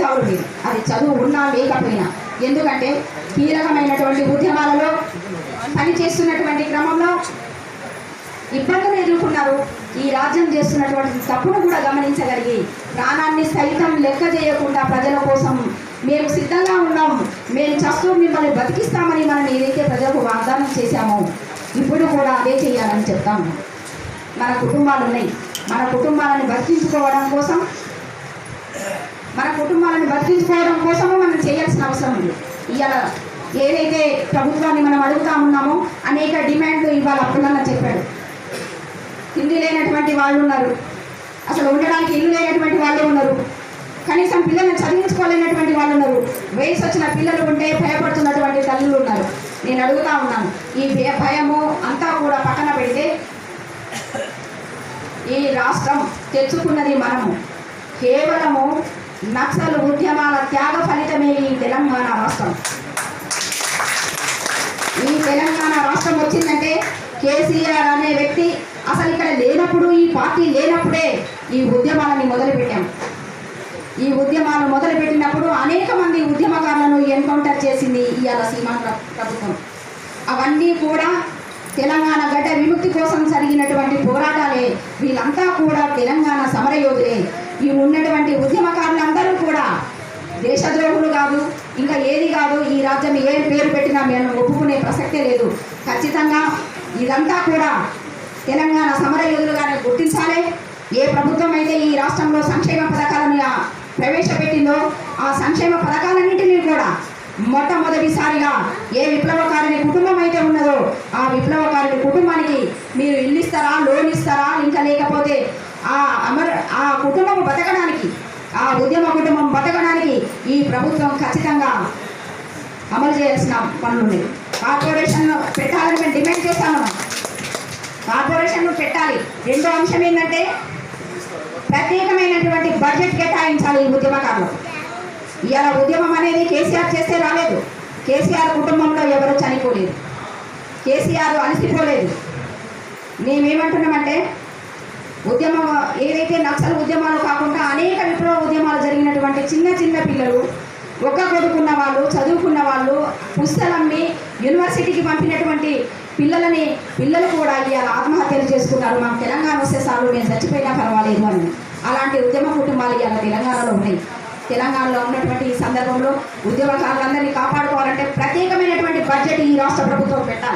మేధావులు మీరు, అది చదువు ఉన్నా లేకపోయినా. ఎందుకంటే కీలకమైనటువంటి ఉద్యమాలలో పనిచేస్తున్నటువంటి క్రమంలో ఇబ్బందులు ఎదుర్కొన్నారు. ఈ రాజ్యం చేస్తున్నటువంటి తప్పును కూడా గమనించగలిగి ప్రాణాన్ని సైతం లెక్క చేయకుండా ప్రజల కోసం మేము సిద్ధంగా ఉన్నాం, మేము చస్తూ మిమ్మల్ని బతికిస్తామని మనం ఏదైతే ప్రజలకు వాగ్దానం చేశామో ఇప్పుడు కూడా అదే చేయాలని చెప్తాము. మన కుటుంబాలు ఉన్నాయి, మన కుటుంబాలను బతికించుకోవడం కోసము మనం చేయాల్సిన అవసరం ఉంది. ఇవాళ ఏదైతే ప్రభుత్వాన్ని మనం అడుగుతా ఉన్నామో అనేక డిమాండ్లు ఇవాళ అప్పులన్న చెప్పాడు. ఇల్లు లేనటువంటి వాళ్ళు ఉన్నారు, అసలు ఉండడానికి ఇల్లు లేనటువంటి వాళ్ళు ఉన్నారు, కనీసం పిల్లల్ని చదివించుకోలేనటువంటి వాళ్ళు ఉన్నారు, వయసు వచ్చిన పిల్లలు ఉంటే భయపడుతున్నటువంటి తల్లులు ఉన్నారు. నేను అడుగుతా ఉన్నాను, ఈ భయము అంతా కూడా పక్కన పెడితే ఈ రాష్ట్రం తెచ్చుకున్నది మనము కేవలము నక్సల్ ఉద్యమాల త్యాగ ఫలితమే ఈ తెలంగాణ రాష్ట్రం. ఈ తెలంగాణ రాష్ట్రం వచ్చిందంటే కేసీఆర్ అనే వ్యక్తి అసలు ఇక్కడ లేనప్పుడు, ఈ పార్టీ లేనప్పుడే ఈ ఉద్యమాలని మొదలుపెట్టాం. ఈ ఉద్యమాలు మొదలుపెట్టినప్పుడు అనేక మంది ఉద్యమకారులను ఎన్కౌంటర్ చేసింది ఇవాళ సీమాంధ్ర ప్రభుత్వం. అవన్నీ కూడా తెలంగాణ గడ్డ విముక్తి కోసం జరిగినటువంటి పోరాటాలే. వీళ్ళంతా కూడా తెలంగాణ సమరయోధులే. ఈ ఉన్నటువంటి ఉద్యమకారులందరూ కూడా దేశద్రోహులు కాదు, ఇంకా ఏది కాదు. ఈ రాజ్యం ఏ పేరు పెట్టినా మేము ఒప్పుకునే ప్రసక్తే లేదు. ఖచ్చితంగా ఇదంతా కూడా తెలంగాణ సమరయోధులుగానే గుర్తించాలి. ఏ ప్రభుత్వం అయితే ఈ రాష్ట్రంలో సంక్షేమ పథకాలను ప్రవేశపెట్టిందో ఆ సంక్షేమ పథకాలన్నింటినీ కూడా మొట్టమొదటిసారిగా ఏ విప్లవకారుని కుటుంబం అయితే ఉన్నదో ఆ విప్లవకారుని కుటుంబానికి మీరు ఇల్లు ఇస్తారా, లోన్ ఇస్తారా, ఇంకా లేకపోతే ఆ కుటుంబం బతకడానికి, ఆ ఉద్యమ కుటుంబం బతకడానికి ఈ ప్రభుత్వం ఖచ్చితంగా అమలు చేయాల్సిన పనులు. కార్పొరేషన్ పెట్టాలని మేము డిమాండ్ చేస్తాము. కార్పొరేషన్ పెట్టాలి. రెండో అంశం ఏంటంటే ప్రత్యేకమైనటువంటి బడ్జెట్ కేటాయించాలి ఈ ఉద్యమకారులు. ఇవాళ ఉద్యమం అనేది కేసీఆర్ చేస్తే రాలేదు. కేసీఆర్ కుటుంబంలో ఎవరు చనిపోలేదు, కేసీఆర్ అలసిపోలేదు. మేమేమంటున్నామంటే ఉద్యమం ఏదైతే నక్సల్ ఉద్యమాలు కాకుండా అనేక విప్లవ ఉద్యమాలు జరిగినటువంటి చిన్న చిన్న పిల్లలు, ఒక్క కొడుకున్న వాళ్ళు, చదువుకున్న వాళ్ళు, పుస్తకాన్ని యూనివర్సిటీకి పంపినటువంటి పిల్లలు కూడా ఇవాళ ఆత్మహత్యలు చేసుకున్నారు. మాకు తెలంగాణ వస్తే చాలు, మేము చచ్చిపోయినా పర్వాలేదు అని. అలాంటి ఉద్యమ కుటుంబాలు ఇవాళ తెలంగాణలో ఉన్నాయి. తెలంగాణలో ఉన్నటువంటి ఈ సందర్భంలో ఉద్యమకారులందరినీ కాపాడుకోవాలంటే ప్రత్యేకమైనటువంటి బడ్జెట్ ఈ రాష్ట్ర ప్రభుత్వం పెట్టాలి.